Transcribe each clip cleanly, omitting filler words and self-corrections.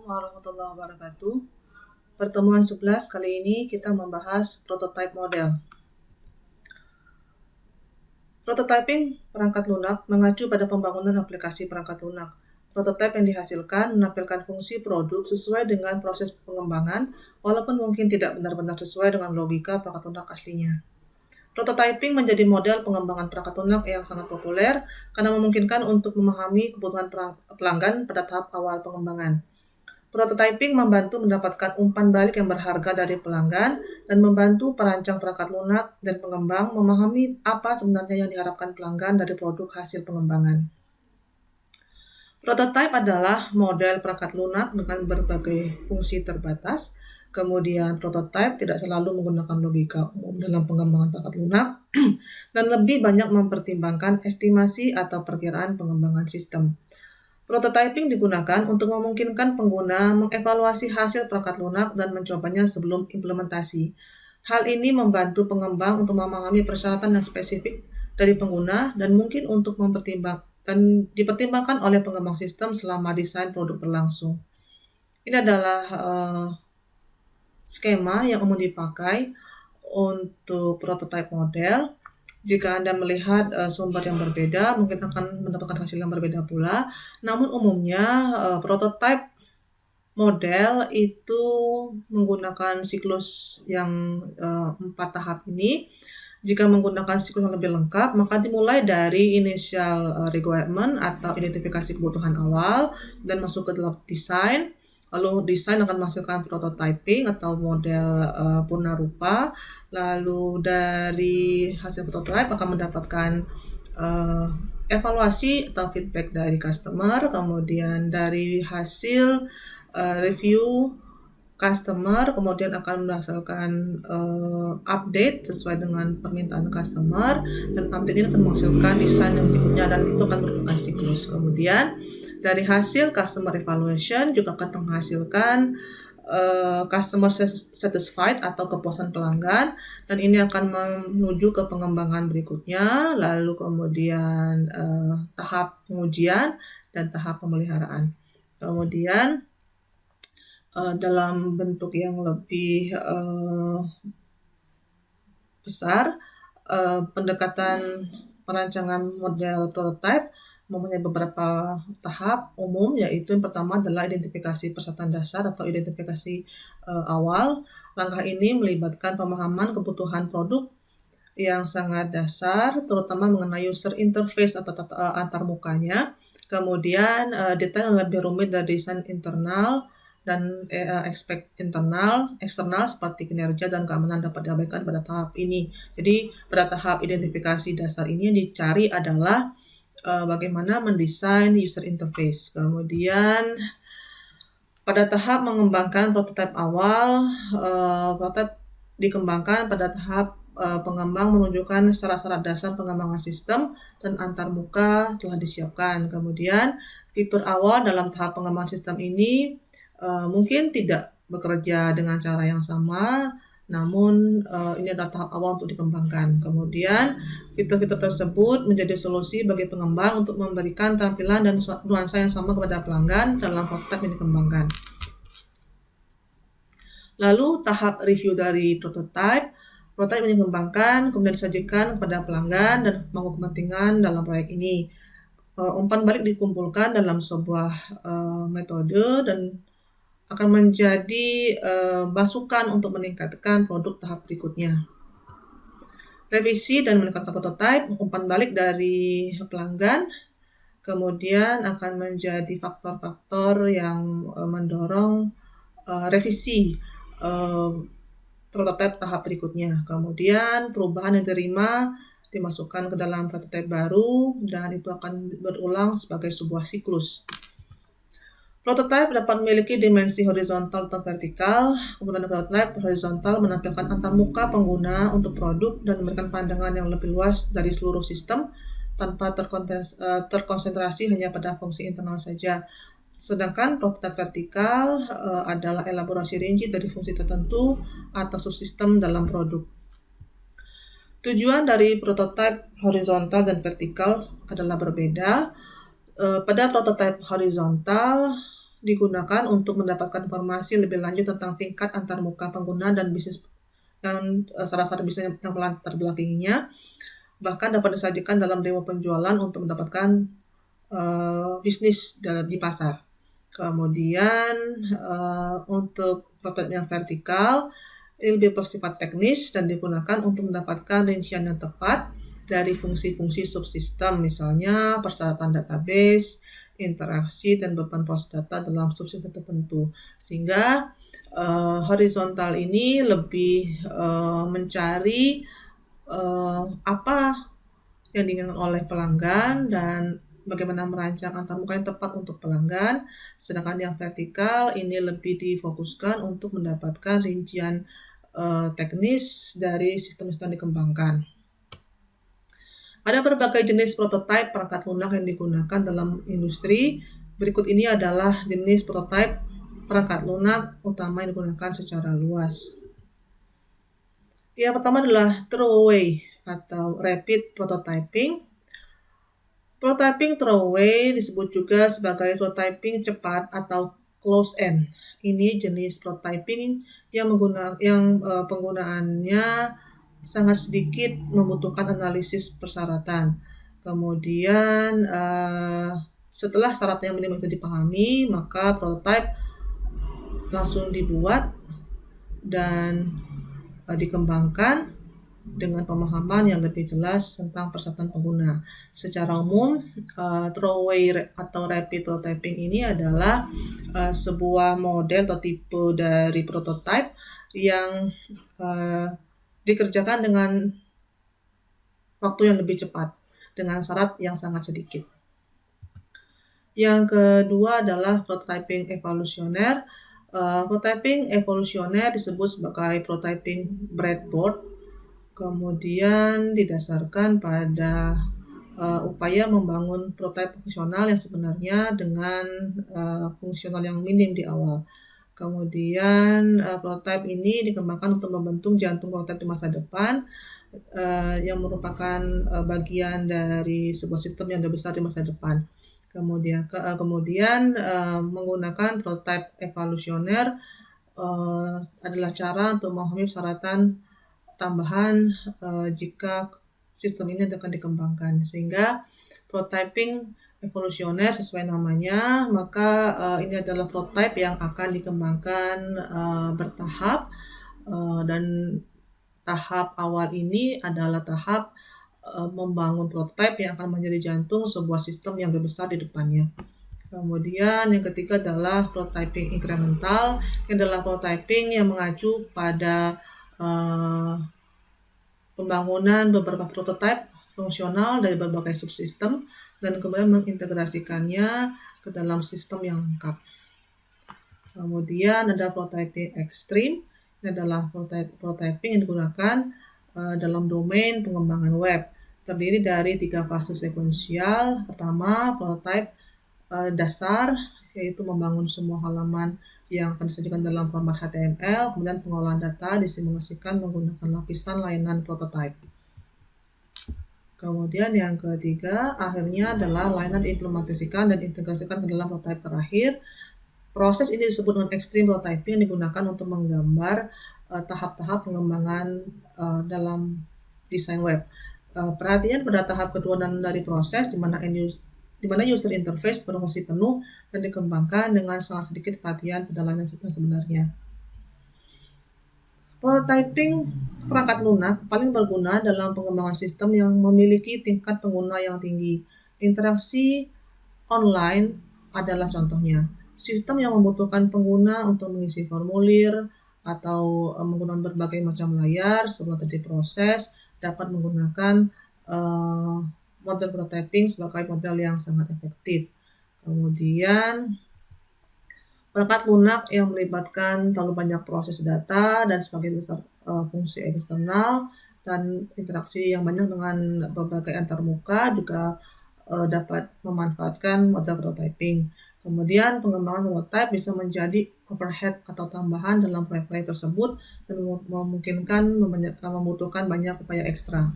warahmatullahi wabarakatuh. Pertemuan 11 kali ini kita membahas prototype model. Prototyping perangkat lunak mengacu pada pembangunan aplikasi perangkat lunak. Prototype yang dihasilkan menampilkan fungsi produk sesuai dengan proses pengembangan, walaupun mungkin tidak benar-benar sesuai dengan logika perangkat lunak aslinya. Prototyping menjadi model pengembangan perangkat lunak yang sangat populer karena memungkinkan untuk memahami kebutuhan pelanggan pada tahap awal pengembangan. Prototyping membantu mendapatkan umpan balik yang berharga dari pelanggan dan membantu perancang perangkat lunak dan pengembang memahami apa sebenarnya yang diharapkan pelanggan dari produk hasil pengembangan. Prototype adalah model perangkat lunak dengan berbagai fungsi terbatas. Kemudian prototype tidak selalu menggunakan logika umum dalam pengembangan perangkat lunak dan lebih banyak mempertimbangkan estimasi atau perkiraan pengembangan sistem. Prototyping digunakan untuk memungkinkan pengguna mengevaluasi hasil perangkat lunak dan mencobanya sebelum implementasi. Hal ini membantu pengembang untuk memahami persyaratan yang spesifik dari pengguna dan mungkin untuk dipertimbangkan oleh pengembang sistem selama desain produk berlangsung. Ini adalah skema yang umum dipakai untuk prototype model. Jika Anda melihat sumber yang berbeda, mungkin akan mendapatkan hasil yang berbeda pula. Namun umumnya prototype model itu menggunakan siklus yang 4 tahap ini. Jika menggunakan siklus yang lebih lengkap, maka dimulai dari initial requirement atau identifikasi kebutuhan awal dan masuk ke dalam desain. Lalu desain akan menghasilkan prototyping atau model purna rupa. Lalu dari hasil prototype akan mendapatkan evaluasi atau feedback dari customer. Kemudian dari hasil review customer, kemudian akan menghasilkan update sesuai dengan permintaan customer, dan update ini akan menghasilkan desain yang berikutnya dan itu akan merupakan siklus. Kemudian dari hasil customer evaluation juga akan menghasilkan customer satisfied atau kepuasan pelanggan, dan ini akan menuju ke pengembangan berikutnya, lalu kemudian tahap pengujian dan tahap pemeliharaan. Kemudian dalam bentuk yang lebih besar, pendekatan perancangan model prototype mempunyai beberapa tahap umum, yaitu yang pertama adalah identifikasi persyaratan dasar atau identifikasi awal. Langkah ini melibatkan pemahaman kebutuhan produk yang sangat dasar, terutama mengenai user interface atau antarmukanya. Kemudian detail yang lebih rumit dari desain internal dan aspek eksternal seperti kinerja dan keamanan dapat diabaikan pada tahap ini. Jadi pada tahap identifikasi dasar ini yang dicari adalah bagaimana mendesain user interface. Kemudian pada tahap mengembangkan prototipe awal, prototipe dikembangkan pada tahap pengembang menunjukkan syarat-syarat dasar pengembangan sistem dan antarmuka telah disiapkan. Kemudian fitur awal dalam tahap pengembangan sistem ini mungkin tidak bekerja dengan cara yang sama, namun ini adalah tahap awal untuk dikembangkan. Kemudian fitur-fitur tersebut menjadi solusi bagi pengembang untuk memberikan tampilan dan nuansa yang sama kepada pelanggan dalam prototipe yang dikembangkan. Lalu tahap review dari prototipe yang dikembangkan kemudian disajikan kepada pelanggan dan pemangku kepentingan dalam proyek ini. Umpan balik dikumpulkan dalam sebuah metode dan akan menjadi masukan untuk meningkatkan produk tahap berikutnya. Revisi dan meningkatkan prototipe, umpan balik dari pelanggan, kemudian akan menjadi faktor-faktor yang mendorong revisi prototipe tahap berikutnya. Kemudian perubahan yang diterima dimasukkan ke dalam prototipe baru dan itu akan berulang sebagai sebuah siklus. Prototipe dapat memiliki dimensi horizontal atau vertikal. Kemudian prototipe horizontal menampilkan antarmuka pengguna untuk produk dan memberikan pandangan yang lebih luas dari seluruh sistem tanpa terkonsentrasi hanya pada fungsi internal saja. Sedangkan prototipe vertikal adalah elaborasi rinci dari fungsi tertentu atau subsistem dalam produk. Tujuan dari prototipe horizontal dan vertikal adalah berbeda. Pada prototipe horizontal, digunakan untuk mendapatkan informasi lebih lanjut tentang tingkat antarmuka pengguna dan bisnis dan salah-satu bisnis yang telah terbelakanginya. Bahkan dapat disajikan dalam demo penjualan untuk mendapatkan bisnis di pasar. Kemudian untuk prototipe yang vertikal lebih bersifat teknis dan digunakan untuk mendapatkan rincian yang tepat dari fungsi-fungsi subsistem, misalnya persyaratan database, interaksi, dan beban proses data dalam subsistem tertentu. Sehingga horizontal ini lebih mencari apa yang diinginkan oleh pelanggan dan bagaimana merancang antarmuka yang tepat untuk pelanggan. Sedangkan yang vertikal ini lebih difokuskan untuk mendapatkan rincian teknis dari sistem yang dikembangkan. Ada berbagai jenis prototipe perangkat lunak yang digunakan dalam industri. Berikut ini adalah jenis prototipe perangkat lunak utama yang digunakan secara luas. Yang pertama adalah throwaway atau rapid prototyping. Prototyping throwaway disebut juga sebagai prototyping cepat atau close end. Ini jenis prototyping yang penggunaannya sangat sedikit membutuhkan analisis persyaratan. Kemudian setelah syarat yang minimum itu dipahami, maka prototipe langsung dibuat dan dikembangkan dengan pemahaman yang lebih jelas tentang persyaratan pengguna. Secara umum, throwaway atau rapid prototyping ini adalah sebuah model atau tipe dari prototype yang dikerjakan dengan waktu yang lebih cepat dengan syarat yang sangat sedikit. Yang kedua adalah prototyping evolusioner. Prototyping evolusioner disebut sebagai prototyping breadboard, kemudian didasarkan pada upaya membangun prototipe fungsional yang sebenarnya dengan fungsional yang minim di awal. Kemudian prototipe ini dikembangkan untuk membentuk jantung prototipe di masa depan yang merupakan bagian dari sebuah sistem yang lebih besar di masa depan. Kemudian menggunakan prototipe evolusioner adalah cara untuk memahami persyaratan tambahan jika sistem ini akan dikembangkan. Sehingga prototyping evolusioner sesuai namanya, maka ini adalah prototype yang akan dikembangkan bertahap dan tahap awal ini adalah tahap membangun prototype yang akan menjadi jantung sebuah sistem yang lebih besar di depannya. Kemudian yang ketiga adalah prototyping incremental, yang adalah prototyping yang mengacu pada pembangunan beberapa prototipe fungsional dari berbagai subsistem dan kemudian mengintegrasikannya ke dalam sistem yang lengkap. Kemudian ada prototyping ekstrim, ini adalah prototyping yang digunakan dalam domain pengembangan web. Terdiri dari 3 fase sekuensial. Pertama, prototype dasar, yaitu membangun semua halaman yang akan disajikan dalam format HTML, kemudian pengolahan data disimulasikan menggunakan lapisan layanan prototype. Kemudian yang ketiga, akhirnya adalah layanan diimplementasikan dan integrasikan ke dalam prototype terakhir. Proses ini disebut dengan extreme prototyping yang digunakan untuk menggambar tahap-tahap pengembangan dalam desain web. Perhatian pada tahap kedua dan dari proses di mana user interface berfungsi penuh dan dikembangkan dengan sangat sedikit perhatian pada layanan sistem sebenarnya. Prototyping perangkat lunak paling berguna dalam pengembangan sistem yang memiliki tingkat pengguna yang tinggi. Interaksi online adalah contohnya. Sistem yang membutuhkan pengguna untuk mengisi formulir atau menggunakan berbagai macam layar sebelum diproses dapat menggunakan model prototyping sebagai model yang sangat efektif. Kemudian perangkat lunak yang melibatkan terlalu banyak proses data dan sebagai besar fungsi eksternal dan interaksi yang banyak dengan berbagai antarmuka juga dapat memanfaatkan model prototyping. Kemudian pengembangan prototype bisa menjadi overhead atau tambahan dalam proyek-proyek tersebut dan membutuhkan banyak upaya ekstra.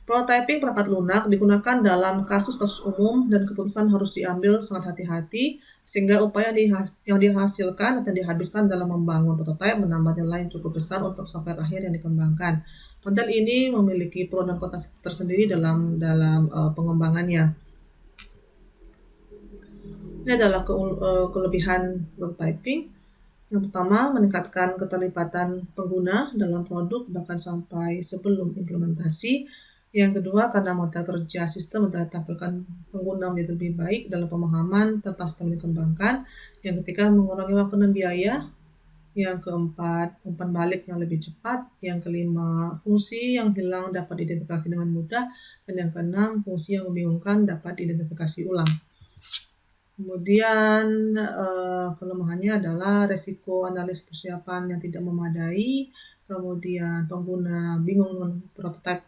Prototyping perangkat lunak digunakan dalam kasus-kasus umum dan keputusan harus diambil sangat hati-hati sehingga upaya yang dihasilkan atau dihabiskan dalam membangun prototipe menambah nilai yang cukup besar untuk software akhir yang dikembangkan. Model ini memiliki pro dan kontra tersendiri dalam pengembangannya. Ini adalah kelebihan prototyping. Yang pertama, meningkatkan keterlibatan pengguna dalam produk bahkan sampai sebelum implementasi. Yang kedua, karena model kerja sistem tampilkan pengguna menjadi lebih baik dalam pemahaman tentang sistem yang dikembangkan. Yang ketiga, mengurangi waktu dan biaya. Yang keempat, umpan balik yang lebih cepat. Yang kelima, fungsi yang hilang dapat diidentifikasi dengan mudah. Dan yang keenam, fungsi yang membingungkan dapat diidentifikasi ulang. Kemudian kelemahannya adalah resiko analis persiapan yang tidak memadai, kemudian pengguna bingung dengan prototipe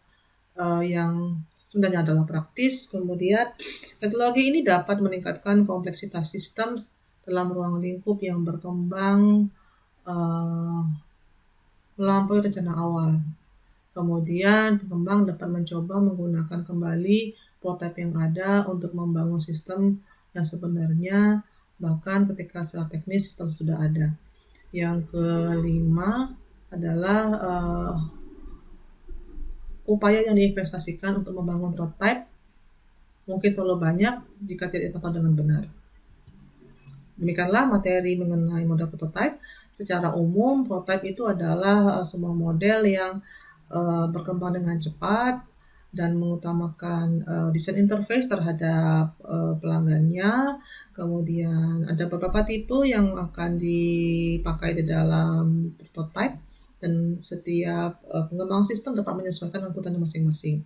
yang sebenarnya adalah praktis. Kemudian metodologi ini dapat meningkatkan kompleksitas sistem dalam ruang lingkup yang berkembang melampaui rencana awal. Kemudian pengembang dapat mencoba menggunakan kembali prototipe yang ada untuk membangun sistem yang sebenarnya bahkan ketika secara teknis sistem sudah ada. Yang kelima adalah upaya yang diinvestasikan untuk membangun prototipe mungkin terlalu banyak jika tidak dipantau dengan benar. Demikianlah materi mengenai model prototipe. Secara umum, prototipe itu adalah sebuah model yang berkembang dengan cepat dan mengutamakan desain interface terhadap pelanggannya. Kemudian ada beberapa tipe yang akan dipakai di dalam prototipe dan setiap pengembang sistem dapat menyesuaikan kebutuhan masing-masing.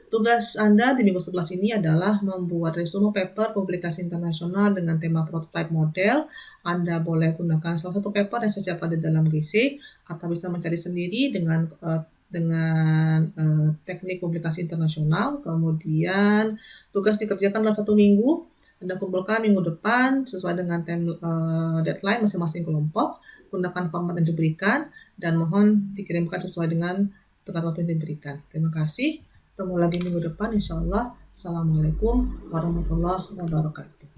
Tugas Anda di minggu 11 ini adalah membuat resume paper publikasi internasional dengan tema prototype model. Anda boleh gunakan salah satu paper yang saya siapkan di dalam GC atau bisa mencari sendiri dengan teknik publikasi internasional. Kemudian tugas dikerjakan dalam 1 minggu. Anda kumpulkan minggu depan sesuai dengan deadline masing-masing kelompok. Gunakan format yang diberikan dan mohon dikirimkan sesuai dengan tenggat waktu yang diberikan. Terima kasih. Ketemu lagi minggu depan insya Allah. Assalamualaikum warahmatullahi wabarakatuh.